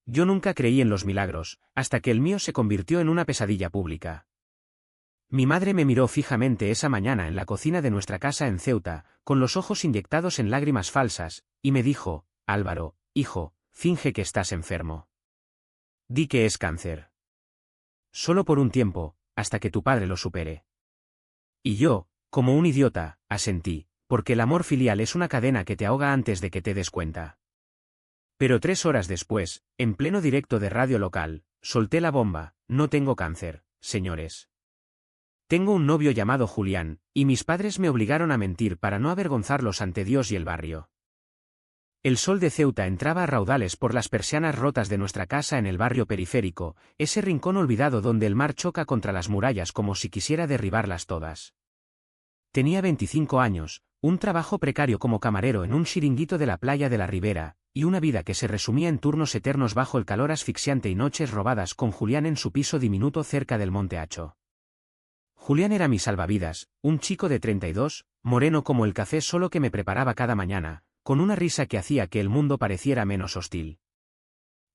Yo nunca creí en los milagros, hasta que el mío se convirtió en una pesadilla pública. Mi madre me miró fijamente esa mañana en la cocina de nuestra casa en Ceuta, con los ojos inyectados en lágrimas falsas, y me dijo: Álvaro, hijo, finge que estás enfermo. Di que es cáncer. Solo por un tiempo, hasta que tu padre lo supere. Y yo, como un idiota, asentí, porque el amor filial es una cadena que te ahoga antes de que te des cuenta. Pero 3 horas después, en pleno directo de radio local, solté la bomba: no tengo cáncer, señores. Tengo un novio llamado Julián, y mis padres me obligaron a mentir para no avergonzarlos ante Dios y el barrio. El sol de Ceuta entraba a raudales por las persianas rotas de nuestra casa en el barrio periférico, ese rincón olvidado donde el mar choca contra las murallas como si quisiera derribarlas todas. Tenía 25 años, un trabajo precario como camarero en un chiringuito de la playa de la Ribera, y una vida que se resumía en turnos eternos bajo el calor asfixiante y noches robadas con Julián en su piso diminuto cerca del Monte Hacho. Julián era mi salvavidas, un chico de 32, moreno como el café solo que me preparaba cada mañana, con una risa que hacía que el mundo pareciera menos hostil.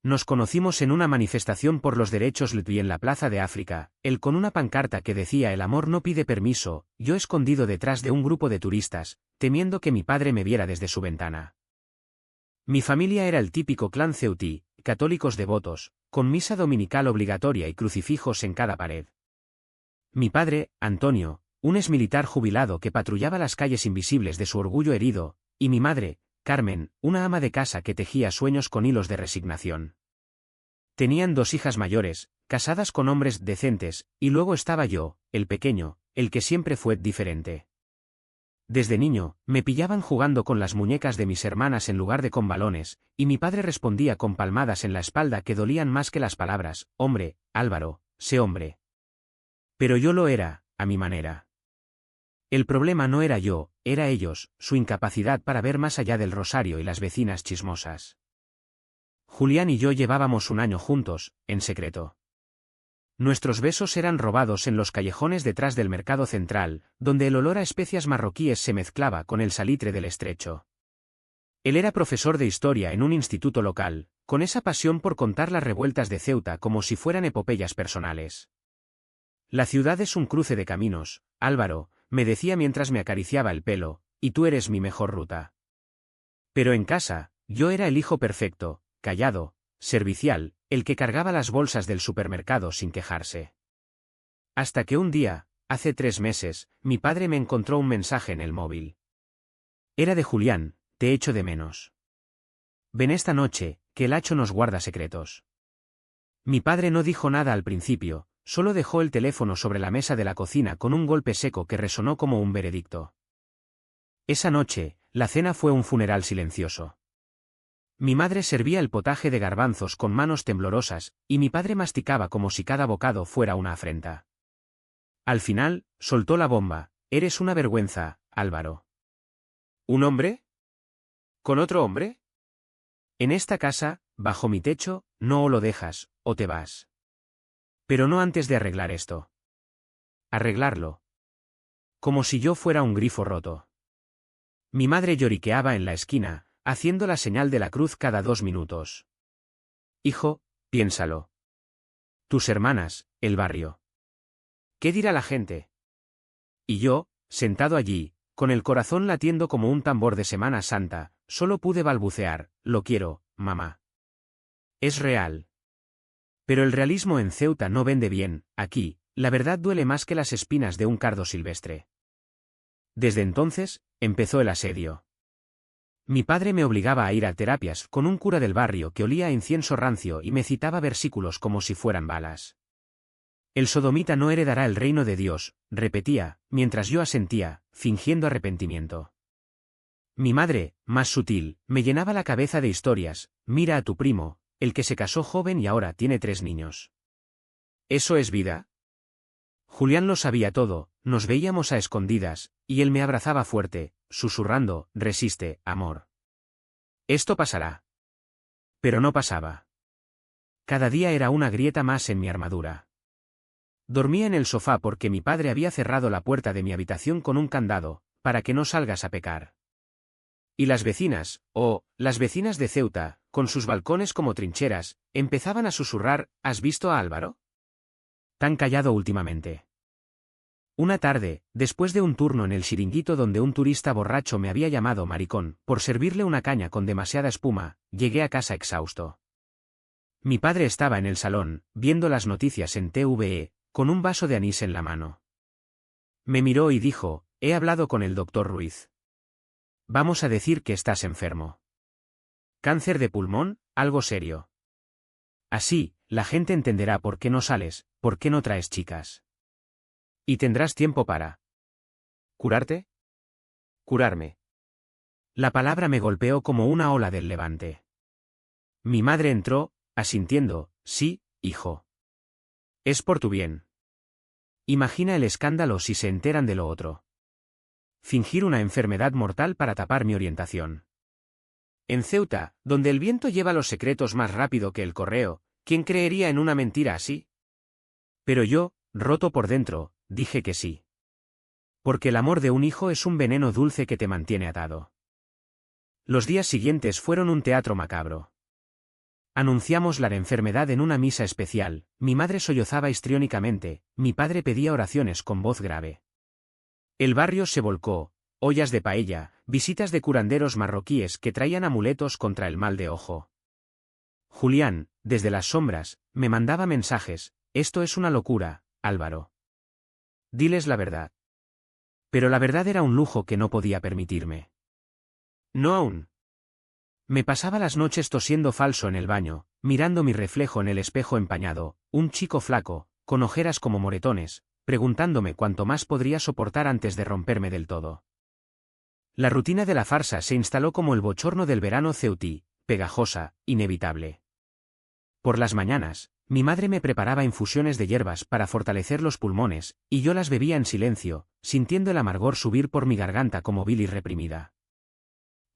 Nos conocimos en una manifestación por los derechos LGTBI en la Plaza de África, él con una pancarta que decía "El amor no pide permiso", yo escondido detrás de un grupo de turistas, temiendo que mi padre me viera desde su ventana. Mi familia era el típico clan ceutí, católicos devotos, con misa dominical obligatoria y crucifijos en cada pared. Mi padre, Antonio, un exmilitar jubilado que patrullaba las calles invisibles de su orgullo herido, y mi madre, Carmen, una ama de casa que tejía sueños con hilos de resignación. Tenían 2 hijas mayores, casadas con hombres decentes, y luego estaba yo, el pequeño, el que siempre fue diferente. Desde niño, me pillaban jugando con las muñecas de mis hermanas en lugar de con balones, y mi padre respondía con palmadas en la espalda que dolían más que las palabras: hombre, Álvaro, sé hombre. Pero yo lo era, a mi manera. El problema no era yo, era ellos, su incapacidad para ver más allá del rosario y las vecinas chismosas. Julián y yo llevábamos un año juntos, en secreto. Nuestros besos eran robados en los callejones detrás del mercado central, donde el olor a especias marroquíes se mezclaba con el salitre del estrecho. Él era profesor de historia en un instituto local, con esa pasión por contar las revueltas de Ceuta como si fueran epopeyas personales. La ciudad es un cruce de caminos, Álvaro, me decía mientras me acariciaba el pelo, y tú eres mi mejor ruta. Pero en casa, yo era el hijo perfecto, callado, servicial, el que cargaba las bolsas del supermercado sin quejarse. Hasta que un día, hace 3 meses, mi padre me encontró un mensaje en el móvil. Era de Julián: te echo de menos. Ven esta noche, que el hacho nos guarda secretos. Mi padre no dijo nada al principio, solo dejó el teléfono sobre la mesa de la cocina con un golpe seco que resonó como un veredicto. Esa noche, la cena fue un funeral silencioso. Mi madre servía el potaje de garbanzos con manos temblorosas, y mi padre masticaba como si cada bocado fuera una afrenta. Al final, soltó la bomba: eres una vergüenza, Álvaro. ¿Un hombre? ¿Con otro hombre? En esta casa, bajo mi techo, no o lo dejas, o te vas. Pero no antes de arreglar esto. Arreglarlo. Como si yo fuera un grifo roto. Mi madre lloriqueaba en la esquina, haciendo la señal de la cruz cada 2 minutos. Hijo, piénsalo. Tus hermanas, el barrio. ¿Qué dirá la gente? Y yo, sentado allí, con el corazón latiendo como un tambor de Semana Santa, solo pude balbucear: lo quiero, mamá. Es real. Pero el realismo en Ceuta no vende bien, aquí, la verdad duele más que las espinas de un cardo silvestre. Desde entonces, empezó el asedio. Mi padre me obligaba a ir a terapias con un cura del barrio que olía a incienso rancio y me citaba versículos como si fueran balas. El sodomita no heredará el reino de Dios, repetía, mientras yo asentía, fingiendo arrepentimiento. Mi madre, más sutil, me llenaba la cabeza de historias: mira a tu primo, el que se casó joven y ahora tiene 3 niños. ¿Eso es vida? Julián lo sabía todo, nos veíamos a escondidas, y él me abrazaba fuerte, susurrando: resiste, amor. Esto pasará. Pero no pasaba. Cada día era una grieta más en mi armadura. Dormía en el sofá porque mi padre había cerrado la puerta de mi habitación con un candado, para que no salgas a pecar. Y las vecinas, las vecinas de Ceuta, con sus balcones como trincheras, empezaban a susurrar: ¿has visto a Álvaro? Tan callado últimamente. Una tarde, después de un turno en el chiringuito donde un turista borracho me había llamado maricón por servirle una caña con demasiada espuma, llegué a casa exhausto. Mi padre estaba en el salón, viendo las noticias en TVE, con un vaso de anís en la mano. Me miró y dijo: he hablado con el doctor Ruiz. Vamos a decir que estás enfermo. Cáncer de pulmón, algo serio. Así, la gente entenderá por qué no sales, por qué no traes chicas. Y tendrás tiempo para... ¿curarte? Curarme. La palabra me golpeó como una ola del levante. Mi madre entró, asintiendo: sí, hijo. Es por tu bien. Imagina el escándalo si se enteran de lo otro. Fingir una enfermedad mortal para tapar mi orientación. En Ceuta, donde el viento lleva los secretos más rápido que el correo, ¿quién creería en una mentira así? Pero yo, roto por dentro, dije que sí. Porque el amor de un hijo es un veneno dulce que te mantiene atado. Los días siguientes fueron un teatro macabro. Anunciamos la enfermedad en una misa especial, mi madre sollozaba histriónicamente, mi padre pedía oraciones con voz grave. El barrio se volcó, ollas de paella, visitas de curanderos marroquíes que traían amuletos contra el mal de ojo. Julián, desde las sombras, me mandaba mensajes: esto es una locura, Álvaro. Diles la verdad. Pero la verdad era un lujo que no podía permitirme. No aún. Me pasaba las noches tosiendo falso en el baño, mirando mi reflejo en el espejo empañado, un chico flaco, con ojeras como moretones, preguntándome cuánto más podría soportar antes de romperme del todo. La rutina de la farsa se instaló como el bochorno del verano ceutí, pegajosa, inevitable. Por las mañanas, mi madre me preparaba infusiones de hierbas para fortalecer los pulmones, y yo las bebía en silencio, sintiendo el amargor subir por mi garganta como bilis reprimida.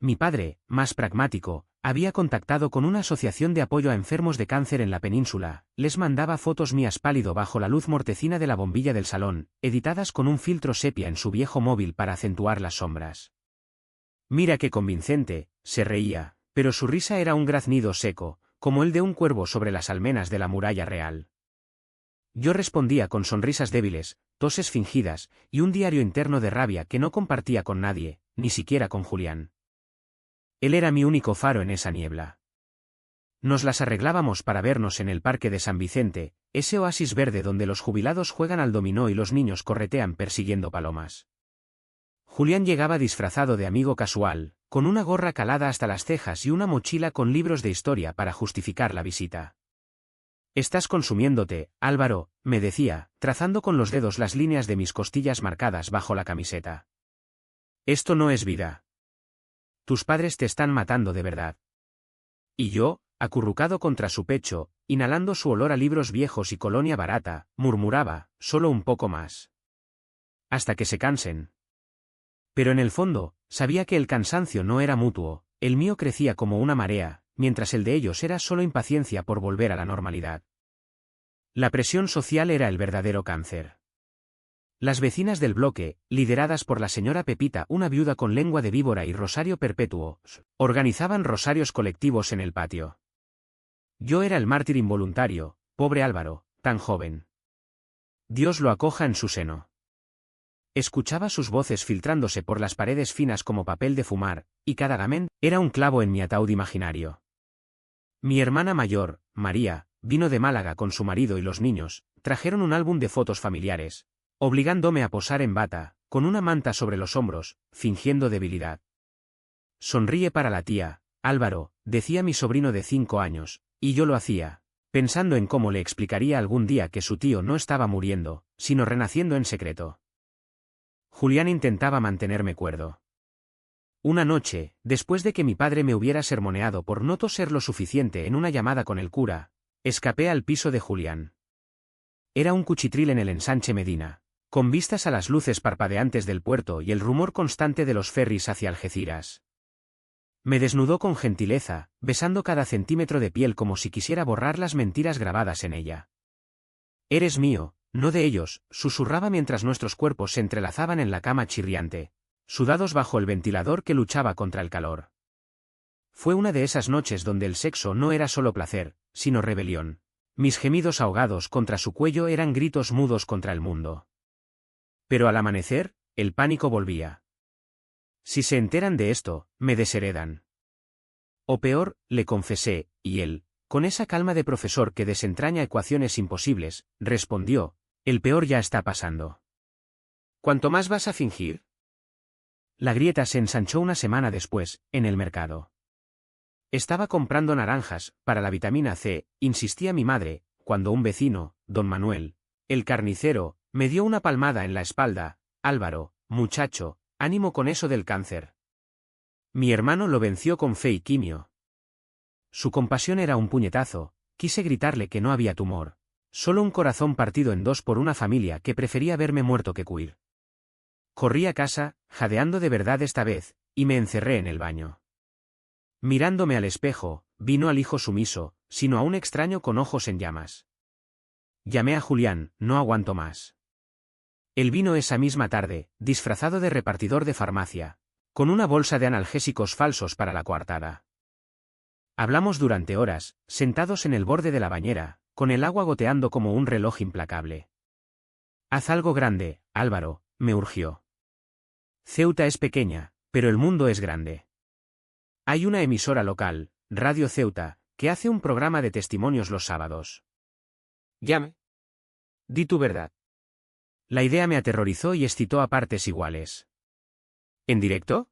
Mi padre, más pragmático, había contactado con una asociación de apoyo a enfermos de cáncer en la península, les mandaba fotos mías pálido bajo la luz mortecina de la bombilla del salón, editadas con un filtro sepia en su viejo móvil para acentuar las sombras. Mira qué convincente, se reía, pero su risa era un graznido seco, como el de un cuervo sobre las almenas de la muralla real. Yo respondía con sonrisas débiles, toses fingidas, y un diario interno de rabia que no compartía con nadie, ni siquiera con Julián. Él era mi único faro en esa niebla. Nos las arreglábamos para vernos en el parque de San Vicente, ese oasis verde donde los jubilados juegan al dominó y los niños corretean persiguiendo palomas. Julián llegaba disfrazado de amigo casual, con una gorra calada hasta las cejas y una mochila con libros de historia para justificar la visita. Estás consumiéndote, Álvaro, me decía, trazando con los dedos las líneas de mis costillas marcadas bajo la camiseta. Esto no es vida. Tus padres te están matando de verdad. Y yo, acurrucado contra su pecho, inhalando su olor a libros viejos y colonia barata, murmuraba: solo un poco más. Hasta que se cansen. Pero en el fondo, sabía que el cansancio no era mutuo, el mío crecía como una marea, mientras el de ellos era solo impaciencia por volver a la normalidad. La presión social era el verdadero cáncer. Las vecinas del bloque, lideradas por la señora Pepita, una viuda con lengua de víbora y rosario perpetuo, organizaban rosarios colectivos en el patio. Yo era el mártir involuntario, pobre Álvaro, tan joven. Dios lo acoja en su seno. Escuchaba sus voces filtrándose por las paredes finas como papel de fumar, y cada gamen era un clavo en mi ataúd imaginario. Mi hermana mayor, María, vino de Málaga con su marido y los niños, trajeron un álbum de fotos familiares, obligándome a posar en bata, con una manta sobre los hombros, fingiendo debilidad. Sonríe para la tía, Álvaro, decía mi sobrino de 5 años, y yo lo hacía, pensando en cómo le explicaría algún día que su tío no estaba muriendo, sino renaciendo en secreto. Julián intentaba mantenerme cuerdo. Una noche, después de que mi padre me hubiera sermoneado por no toser lo suficiente en una llamada con el cura, escapé al piso de Julián. Era un cuchitril en el ensanche Medina, con vistas a las luces parpadeantes del puerto y el rumor constante de los ferries hacia Algeciras. Me desnudó con gentileza, besando cada centímetro de piel como si quisiera borrar las mentiras grabadas en ella. Eres mío, no de ellos, susurraba mientras nuestros cuerpos se entrelazaban en la cama chirriante, sudados bajo el ventilador que luchaba contra el calor. Fue una de esas noches donde el sexo no era solo placer, sino rebelión. Mis gemidos ahogados contra su cuello eran gritos mudos contra el mundo. Pero al amanecer, el pánico volvía. Si se enteran de esto, me desheredan. O peor, le confesé, y él, con esa calma de profesor que desentraña ecuaciones imposibles, respondió, el peor ya está pasando. ¿Cuánto más vas a fingir? La grieta se ensanchó una semana después, en el mercado. Estaba comprando naranjas, para la vitamina C, insistía mi madre, cuando un vecino, don Manuel, el carnicero, me dio una palmada en la espalda. Álvaro, muchacho, ánimo con eso del cáncer. Mi hermano lo venció con fe y quimio. Su compasión era un puñetazo, quise gritarle que no había tumor. Solo un corazón partido en dos por una familia que prefería verme muerto que huir. Corrí a casa, jadeando de verdad esta vez, y me encerré en el baño. Mirándome al espejo, vi no al hijo sumiso, sino a un extraño con ojos en llamas. Llamé a Julián, no aguanto más. Él vino esa misma tarde, disfrazado de repartidor de farmacia, con una bolsa de analgésicos falsos para la coartada. Hablamos durante horas, sentados en el borde de la bañera, con el agua goteando como un reloj implacable. Haz algo grande, Álvaro, me urgió. Ceuta es pequeña, pero el mundo es grande. Hay una emisora local, Radio Ceuta, que hace un programa de testimonios los sábados. Llame. Di tu verdad. La idea me aterrorizó y excitó a partes iguales. ¿En directo?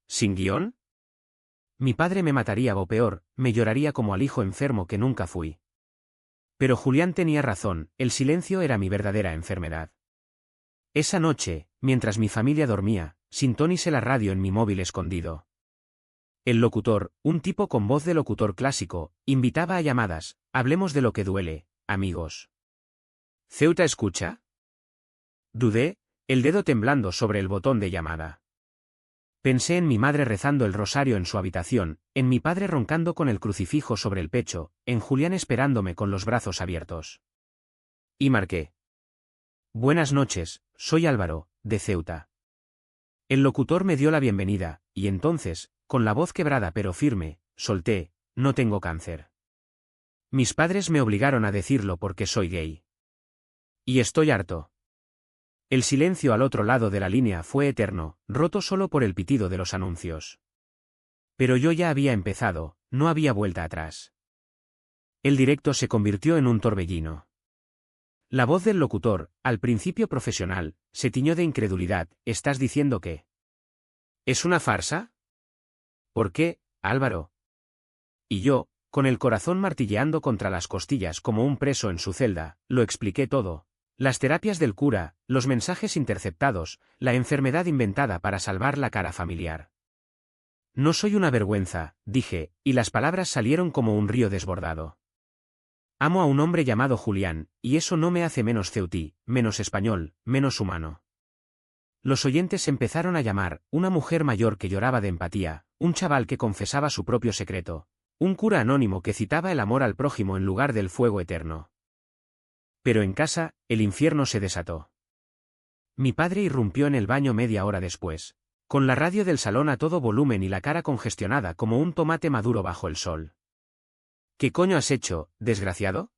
¿Sin guión? Mi padre me mataría o peor, me lloraría como al hijo enfermo que nunca fui. Pero Julián tenía razón, el silencio era mi verdadera enfermedad. Esa noche, mientras mi familia dormía, sintonicé la radio en mi móvil escondido. El locutor, un tipo con voz de locutor clásico, invitaba a llamadas, hablemos de lo que duele, amigos. ¿Ceuta escucha? Dudé, el dedo temblando sobre el botón de llamada. Pensé en mi madre rezando el rosario en su habitación, en mi padre roncando con el crucifijo sobre el pecho, en Julián esperándome con los brazos abiertos. Y marqué. Buenas noches, soy Álvaro, de Ceuta. El locutor me dio la bienvenida, y entonces, con la voz quebrada pero firme, solté, no tengo cáncer. Mis padres me obligaron a decirlo porque soy gay. Y estoy harto. El silencio al otro lado de la línea fue eterno, roto solo por el pitido de los anuncios. Pero yo ya había empezado, no había vuelta atrás. El directo se convirtió en un torbellino. La voz del locutor, al principio profesional, se tiñó de incredulidad. ¿Estás diciendo que es una farsa? ¿Por qué, Álvaro? Y yo, con el corazón martilleando contra las costillas como un preso en su celda, lo expliqué todo. Las terapias del cura, los mensajes interceptados, la enfermedad inventada para salvar la cara familiar. No soy una vergüenza, dije, y las palabras salieron como un río desbordado. Amo a un hombre llamado Julián, y eso no me hace menos ceutí, menos español, menos humano. Los oyentes empezaron a llamar, una mujer mayor que lloraba de empatía, un chaval que confesaba su propio secreto, un cura anónimo que citaba el amor al prójimo en lugar del fuego eterno. Pero en casa, el infierno se desató. Mi padre irrumpió en el baño media hora después, con la radio del salón a todo volumen y la cara congestionada como un tomate maduro bajo el sol. ¿Qué coño has hecho, desgraciado?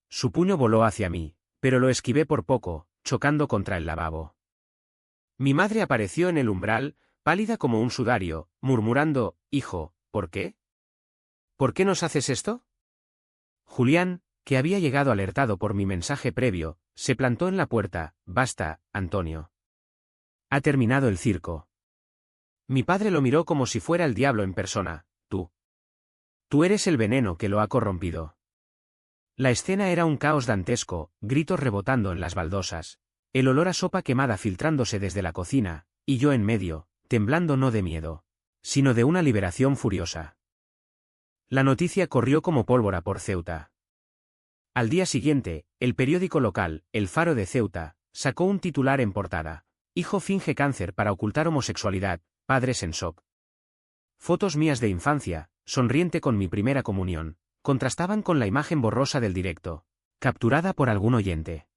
Su puño voló hacia mí, pero lo esquivé por poco, chocando contra el lavabo. Mi madre apareció en el umbral, pálida como un sudario, murmurando, hijo, ¿por qué? ¿Por qué nos haces esto? Julián, que había llegado alertado por mi mensaje previo, se plantó en la puerta. Basta, Antonio. Ha terminado el circo. Mi padre lo miró como si fuera el diablo en persona. Tú eres el veneno que lo ha corrompido. La escena era un caos dantesco, gritos rebotando en las baldosas, el olor a sopa quemada filtrándose desde la cocina, y yo en medio, temblando no de miedo, sino de una liberación furiosa. La noticia corrió como pólvora por Ceuta. Al día siguiente, el periódico local, El Faro de Ceuta, sacó un titular en portada. Hijo finge cáncer para ocultar homosexualidad, padres en shock. Fotos mías de infancia, sonriente con mi primera comunión, contrastaban con la imagen borrosa del directo, capturada por algún oyente.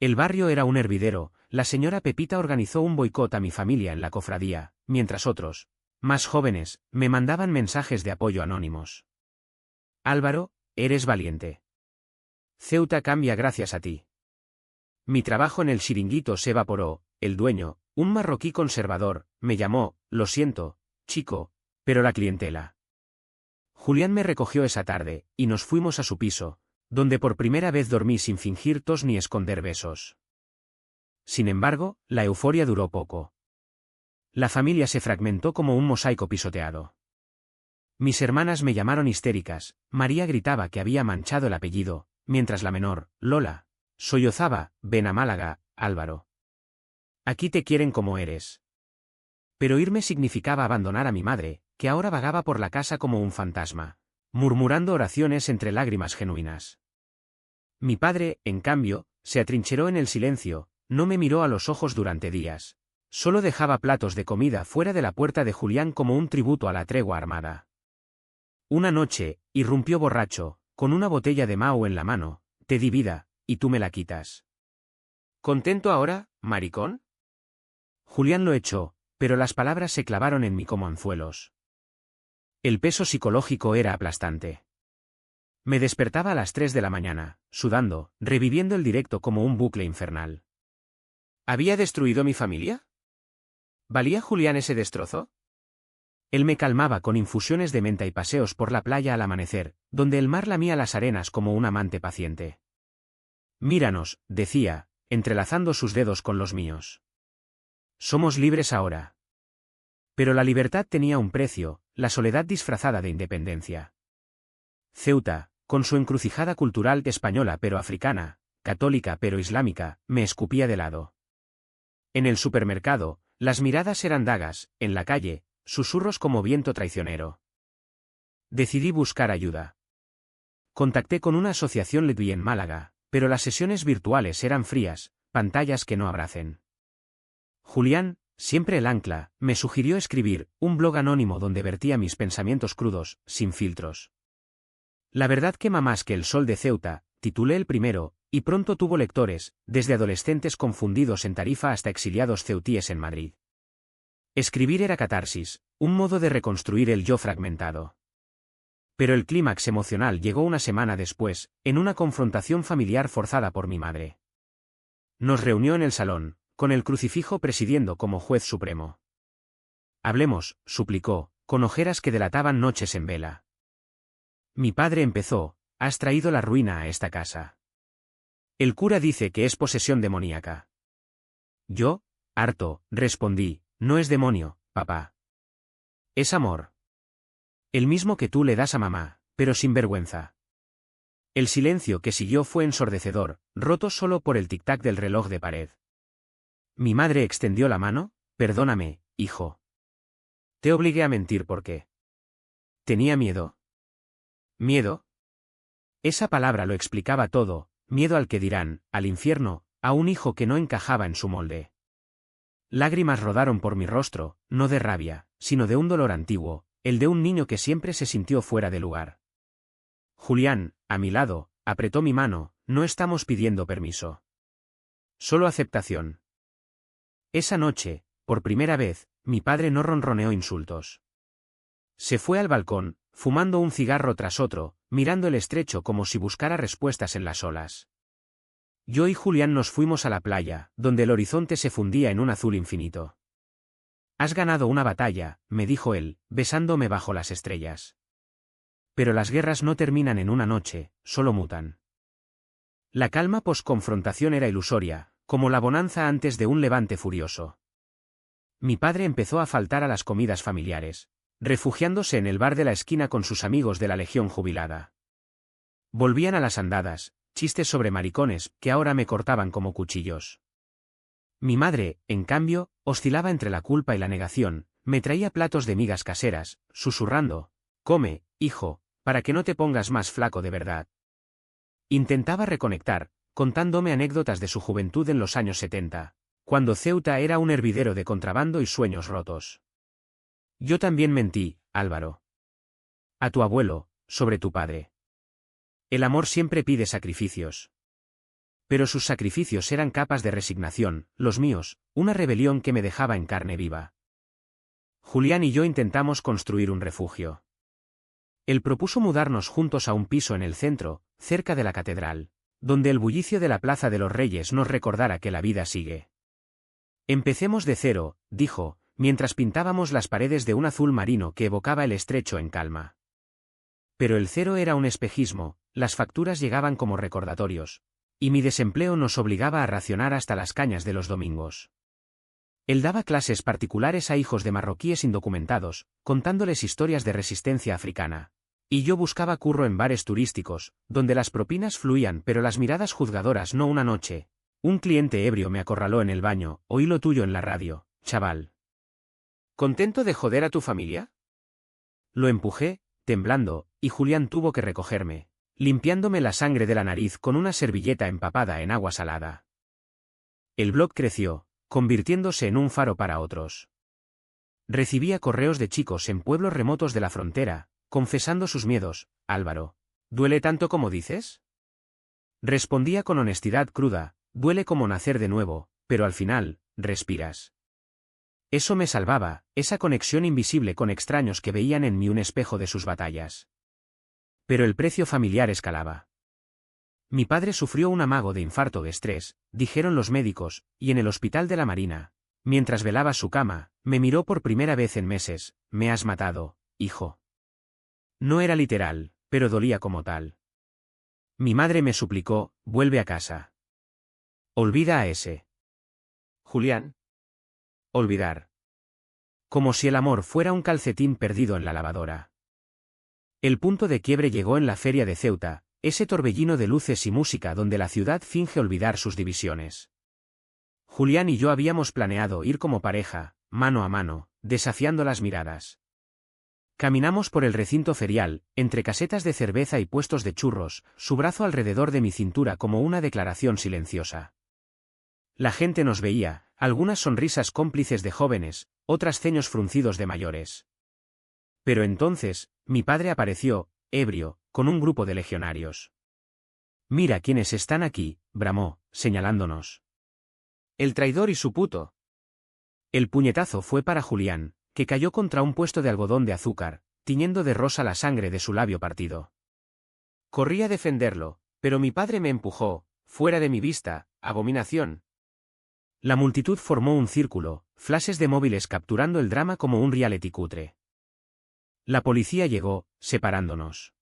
El barrio era un hervidero, la señora Pepita organizó un boicot a mi familia en la cofradía, mientras otros, más jóvenes, me mandaban mensajes de apoyo anónimos. Álvaro, eres valiente. Ceuta cambia gracias a ti. Mi trabajo en el chiringuito se evaporó, el dueño, un marroquí conservador, me llamó, lo siento, chico, pero la clientela. Julián me recogió esa tarde, y nos fuimos a su piso, donde por primera vez dormí sin fingir tos ni esconder besos. Sin embargo, la euforia duró poco. La familia se fragmentó como un mosaico pisoteado. Mis hermanas me llamaron histéricas, María gritaba que había manchado el apellido, mientras la menor, Lola, sollozaba, ven a Málaga, Álvaro. Aquí te quieren como eres. Pero irme significaba abandonar a mi madre, que ahora vagaba por la casa como un fantasma, murmurando oraciones entre lágrimas genuinas. Mi padre, en cambio, se atrincheró en el silencio, no me miró a los ojos durante días. Solo dejaba platos de comida fuera de la puerta de Julián como un tributo a la tregua armada. Una noche, irrumpió borracho, con una botella de Mao en la mano, te di vida, y tú me la quitas. ¿Contento ahora, maricón? Julián lo echó, pero las palabras se clavaron en mí como anzuelos. El peso psicológico era aplastante. Me despertaba a las 3 de la mañana, sudando, reviviendo el directo como un bucle infernal. ¿Había destruido mi familia? ¿Valía Julián ese destrozo? Él me calmaba con infusiones de menta y paseos por la playa al amanecer, donde el mar lamía las arenas como un amante paciente. Míranos, decía, entrelazando sus dedos con los míos. Somos libres ahora. Pero la libertad tenía un precio, la soledad disfrazada de independencia. Ceuta, con su encrucijada cultural española pero africana, católica pero islámica, me escupía de lado. En el supermercado, las miradas eran dagas, en la calle, susurros como viento traicionero. Decidí buscar ayuda. Contacté con una asociación lesbi en Málaga, pero las sesiones virtuales eran frías, pantallas que no abracen. Julián, siempre el ancla, me sugirió escribir un blog anónimo donde vertía mis pensamientos crudos, sin filtros. La verdad quema más que el sol de Ceuta, titulé el primero, y pronto tuvo lectores, desde adolescentes confundidos en Tarifa hasta exiliados ceutíes en Madrid. Escribir era catarsis, un modo de reconstruir el yo fragmentado. Pero el clímax emocional llegó una semana después, en una confrontación familiar forzada por mi madre. Nos reunió en el salón, con el crucifijo presidiendo como juez supremo. Hablemos, suplicó, con ojeras que delataban noches en vela. Mi padre empezó, has traído la ruina a esta casa. El cura dice que es posesión demoníaca. Yo, harto, respondí, no es demonio, papá. Es amor. El mismo que tú le das a mamá, pero sin vergüenza. El silencio que siguió fue ensordecedor, roto solo por el tic-tac del reloj de pared. Mi madre extendió la mano, perdóname, hijo. Te obligué a mentir porque tenía miedo. ¿Miedo? Esa palabra lo explicaba todo, miedo al que dirán, al infierno, a un hijo que no encajaba en su molde. Lágrimas rodaron por mi rostro, no de rabia, sino de un dolor antiguo, el de un niño que siempre se sintió fuera de lugar. Julián, a mi lado, apretó mi mano, no estamos pidiendo permiso. Solo aceptación. Esa noche, por primera vez, mi padre no ronroneó insultos. Se fue al balcón, fumando un cigarro tras otro, mirando el estrecho como si buscara respuestas en las olas. Yo y Julián nos fuimos a la playa, donde el horizonte se fundía en un azul infinito. Has ganado una batalla, me dijo él, besándome bajo las estrellas. Pero las guerras no terminan en una noche, solo mutan. La calma post-confrontación era ilusoria, como la bonanza antes de un levante furioso. Mi padre empezó a faltar a las comidas familiares, refugiándose en el bar de la esquina con sus amigos de la Legión jubilada. Volvían a las andadas, chistes sobre maricones, que ahora me cortaban como cuchillos. Mi madre, en cambio, oscilaba entre la culpa y la negación, me traía platos de migas caseras, susurrando, come, hijo, para que no te pongas más flaco de verdad. Intentaba reconectar, contándome anécdotas de su juventud en los años 70, cuando Ceuta era un hervidero de contrabando y sueños rotos. Yo también mentí, Álvaro. A tu abuelo, sobre tu padre. El amor siempre pide sacrificios. Pero sus sacrificios eran capas de resignación, los míos, una rebelión que me dejaba en carne viva. Julián y yo intentamos construir un refugio. Él propuso mudarnos juntos a un piso en el centro, cerca de la catedral, donde el bullicio de la Plaza de los Reyes nos recordara que la vida sigue. Empecemos de cero, dijo, mientras pintábamos las paredes de un azul marino que evocaba el estrecho en calma. Pero el cero era un espejismo, las facturas llegaban como recordatorios, y mi desempleo nos obligaba a racionar hasta las cañas de los domingos. Él daba clases particulares a hijos de marroquíes indocumentados, contándoles historias de resistencia africana. Y yo buscaba curro en bares turísticos, donde las propinas fluían pero las miradas juzgadoras no. Una noche, un cliente ebrio me acorraló en el baño: oí lo tuyo en la radio, chaval. ¿Contento de joder a tu familia? Lo empujé, temblando, y Julián tuvo que recogerme, limpiándome la sangre de la nariz con una servilleta empapada en agua salada. El blog creció, convirtiéndose en un faro para otros. Recibía correos de chicos en pueblos remotos de la frontera, confesando sus miedos. Álvaro, ¿duele tanto como dices? Respondía con honestidad cruda: duele como nacer de nuevo, pero al final, respiras. Eso me salvaba, esa conexión invisible con extraños que veían en mí un espejo de sus batallas. Pero el precio familiar escalaba. Mi padre sufrió un amago de infarto de estrés, dijeron los médicos, y en el hospital de la Marina, mientras velaba su cama, me miró por primera vez en meses: me has matado, hijo. No era literal, pero dolía como tal. Mi madre me suplicó: vuelve a casa. Olvida a ese. Julián. Olvidar. Como si el amor fuera un calcetín perdido en la lavadora. El punto de quiebre llegó en la feria de Ceuta, ese torbellino de luces y música donde la ciudad finge olvidar sus divisiones. Julián y yo habíamos planeado ir como pareja, mano a mano, desafiando las miradas. Caminamos por el recinto ferial, entre casetas de cerveza y puestos de churros, su brazo alrededor de mi cintura como una declaración silenciosa. La gente nos veía, algunas sonrisas cómplices de jóvenes, otras ceños fruncidos de mayores. Pero entonces, mi padre apareció, ebrio, con un grupo de legionarios. Mira quiénes están aquí, bramó, señalándonos. El traidor y su puto. El puñetazo fue para Julián, que cayó contra un puesto de algodón de azúcar, tiñendo de rosa la sangre de su labio partido. Corrí a defenderlo, pero mi padre me empujó: fuera de mi vista, abominación. La multitud formó un círculo, flashes de móviles capturando el drama como un reality cutre. La policía llegó, separándonos.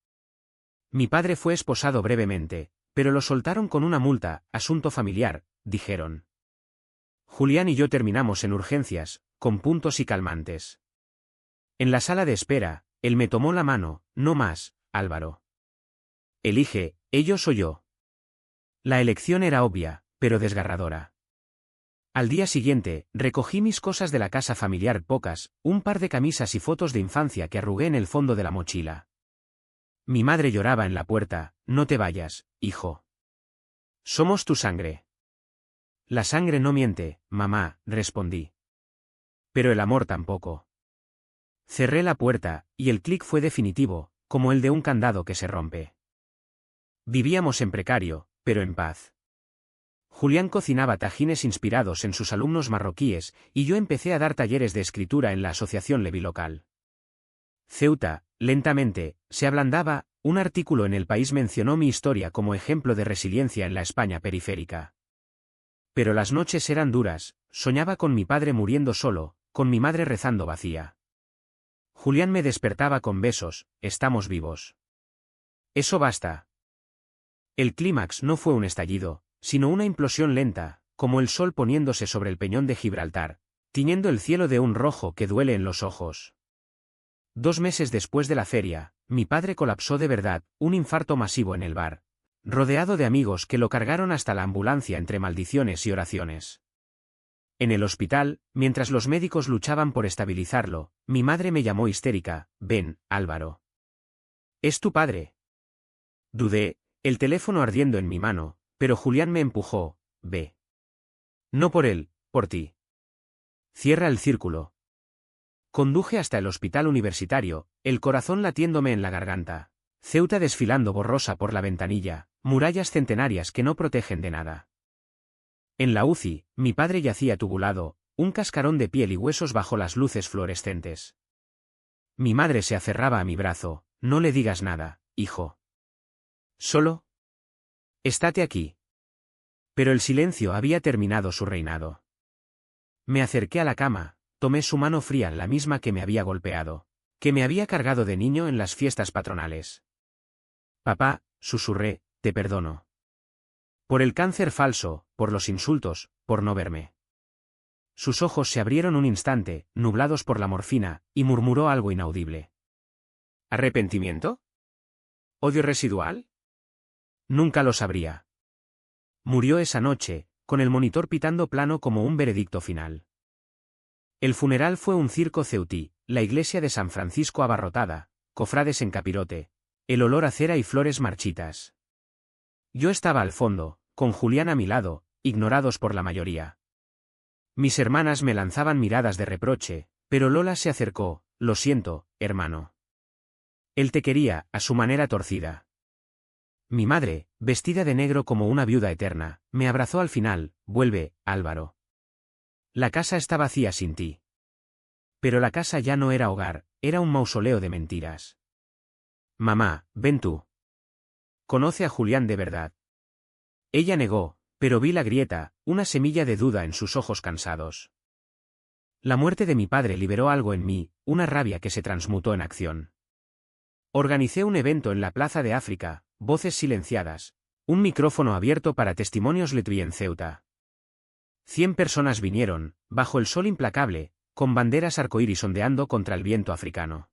Mi padre fue esposado brevemente, pero lo soltaron con una multa: asunto familiar, dijeron. Julián y yo terminamos en urgencias, con puntos y calmantes. En la sala de espera, él me tomó la mano: no más, Álvaro. Elige, ellos o yo. La elección era obvia, pero desgarradora. Al día siguiente, recogí mis cosas de la casa familiar: pocas, un par de camisas y fotos de infancia que arrugué en el fondo de la mochila. Mi madre lloraba en la puerta: no te vayas, hijo. Somos tu sangre. La sangre no miente, mamá, respondí. Pero el amor tampoco. Cerré la puerta, y el clic fue definitivo, como el de un candado que se rompe. Vivíamos en precario, pero en paz. Julián cocinaba tajines inspirados en sus alumnos marroquíes, y yo empecé a dar talleres de escritura en la asociación Levi local. Ceuta, lentamente, se ablandaba. Un artículo en El País mencionó mi historia como ejemplo de resiliencia en la España periférica. Pero las noches eran duras, soñaba con mi padre muriendo solo, con mi madre rezando vacía. Julián me despertaba con besos: estamos vivos. Eso basta. El clímax no fue un estallido, sino una implosión lenta, como el sol poniéndose sobre el peñón de Gibraltar, tiñendo el cielo de un rojo que duele en los ojos. 2 meses después de la feria, mi padre colapsó de verdad, un infarto masivo en el bar, rodeado de amigos que lo cargaron hasta la ambulancia entre maldiciones y oraciones. En el hospital, mientras los médicos luchaban por estabilizarlo, mi madre me llamó histérica: ven, Álvaro. ¿Es tu padre? Dudé, el teléfono ardiendo en mi mano, pero Julián me empujó: ve. No por él, por ti. Cierra el círculo. Conduje hasta el hospital universitario, el corazón latiéndome en la garganta. Ceuta desfilando borrosa por la ventanilla, murallas centenarias que no protegen de nada. En la UCI, mi padre yacía tubulado, un cascarón de piel y huesos bajo las luces fluorescentes. Mi madre se aferraba a mi brazo. No le digas nada, hijo. Solo. Estate aquí. Pero el silencio había terminado su reinado. Me acerqué a la cama, tomé su mano fría, la misma que me había golpeado, que me había cargado de niño en las fiestas patronales. Papá, susurré, te perdono. Por el cáncer falso, por los insultos, por no verme. Sus ojos se abrieron un instante, nublados por la morfina, y murmuró algo inaudible. ¿Arrepentimiento? ¿Odio residual? Nunca lo sabría. Murió esa noche, con el monitor pitando plano como un veredicto final. El funeral fue un circo ceutí, la iglesia de San Francisco abarrotada, cofrades en capirote, el olor a cera y flores marchitas. Yo estaba al fondo, con Julián a mi lado, ignorados por la mayoría. Mis hermanas me lanzaban miradas de reproche, pero Lola se acercó. Lo siento, hermano. Él te quería, a su manera torcida. Mi madre, vestida de negro como una viuda eterna, me abrazó al final. Vuelve, Álvaro. La casa está vacía sin ti. Pero la casa ya no era hogar, era un mausoleo de mentiras. Mamá, ven tú. Conoce a Julián de verdad. Ella negó, pero vi la grieta, una semilla de duda en sus ojos cansados. La muerte de mi padre liberó algo en mí, una rabia que se transmutó en acción. Organicé un evento en la Plaza de África, voces silenciadas, un micrófono abierto para testimonios Letby en Ceuta. 100 personas vinieron, bajo el sol implacable, con banderas arcoíris ondeando contra el viento africano.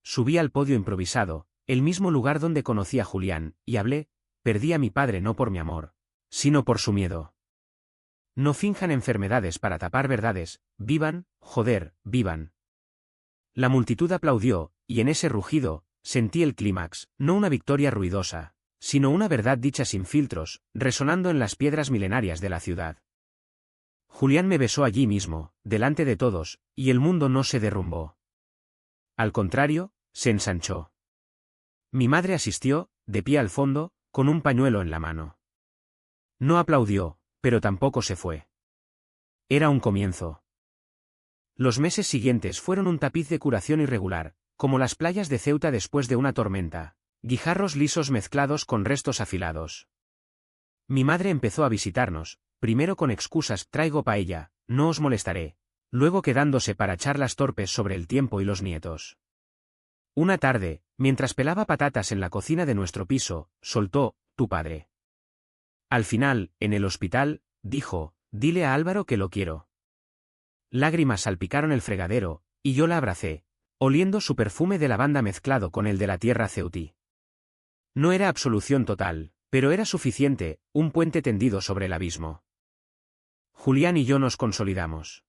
Subí al podio improvisado, el mismo lugar donde conocí a Julián, y hablé. Perdí a mi padre no por mi amor, sino por su miedo. No finjan enfermedades para tapar verdades, vivan, joder, vivan. La multitud aplaudió, y en ese rugido, sentí el clímax, no una victoria ruidosa, sino una verdad dicha sin filtros, resonando en las piedras milenarias de la ciudad. Julián me besó allí mismo, delante de todos, y el mundo no se derrumbó. Al contrario, se ensanchó. Mi madre asistió, de pie al fondo, con un pañuelo en la mano. No aplaudió, pero tampoco se fue. Era un comienzo. Los meses siguientes fueron un tapiz de curación irregular, como las playas de Ceuta después de una tormenta, guijarros lisos mezclados con restos afilados. Mi madre empezó a visitarnos, primero con excusas, traigo paella, no os molestaré, luego quedándose para charlas torpes sobre el tiempo y los nietos. Una tarde, mientras pelaba patatas en la cocina de nuestro piso, soltó, tu padre. Al final, en el hospital, dijo, dile a Álvaro que lo quiero. Lágrimas salpicaron el fregadero, y yo la abracé, oliendo su perfume de lavanda mezclado con el de la tierra ceutí. No era absolución total, pero era suficiente, un puente tendido sobre el abismo. Julián y yo nos consolidamos.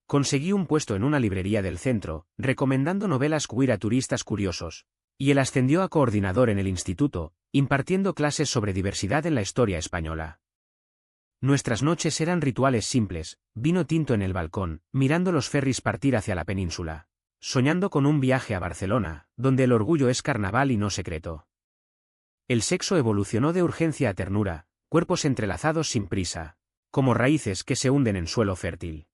Conseguí un puesto en una librería del centro, recomendando novelas queer a turistas curiosos, y él ascendió a coordinador en el instituto, impartiendo clases sobre diversidad en la historia española. Nuestras noches eran rituales simples, vino tinto en el balcón, mirando los ferries partir hacia la península, soñando con un viaje a Barcelona, donde el orgullo es carnaval y no secreto. El sexo evolucionó de urgencia a ternura, cuerpos entrelazados sin prisa, como raíces que se hunden en suelo fértil.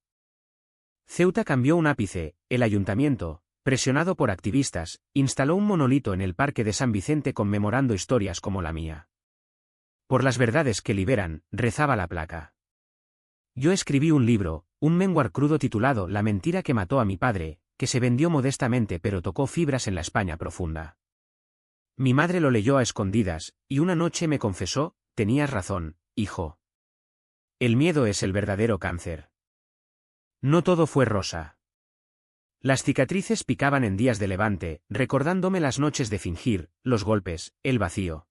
Ceuta cambió un ápice, el ayuntamiento, presionado por activistas, instaló un monolito en el Parque de San Vicente conmemorando historias como la mía. Por las verdades que liberan, rezaba la placa. Yo escribí un libro, un memoir crudo titulado La mentira que mató a mi padre, que se vendió modestamente pero tocó fibras en la España profunda. Mi madre lo leyó a escondidas, y una noche me confesó, tenías razón, hijo. El miedo es el verdadero cáncer. No todo fue rosa. Las cicatrices picaban en días de levante, recordándome las noches de fingir, los golpes, el vacío.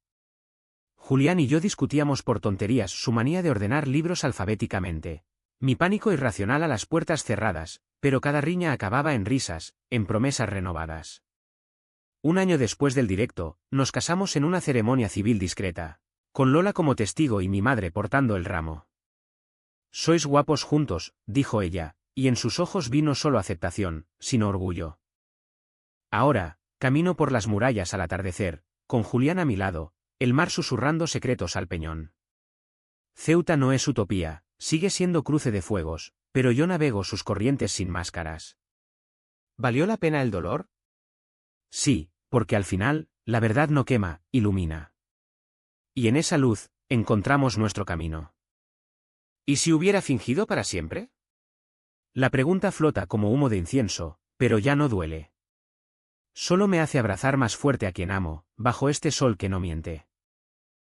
Julián y yo discutíamos por tonterías su manía de ordenar libros alfabéticamente, mi pánico irracional a las puertas cerradas, pero cada riña acababa en risas, en promesas renovadas. Un año después del directo, nos casamos en una ceremonia civil discreta, con Lola como testigo y mi madre portando el ramo. Sois guapos juntos, dijo ella, y en sus ojos vi no solo aceptación, sino orgullo. Ahora, camino por las murallas al atardecer, con Julián a mi lado, el mar susurrando secretos al peñón. Ceuta no es utopía, sigue siendo cruce de fuegos, pero yo navego sus corrientes sin máscaras. ¿Valió la pena el dolor? Sí, porque al final, la verdad no quema, ilumina. Y en esa luz, encontramos nuestro camino. ¿Y si hubiera fingido para siempre? La pregunta flota como humo de incienso, pero ya no duele. Solo me hace abrazar más fuerte a quien amo, bajo este sol que no miente.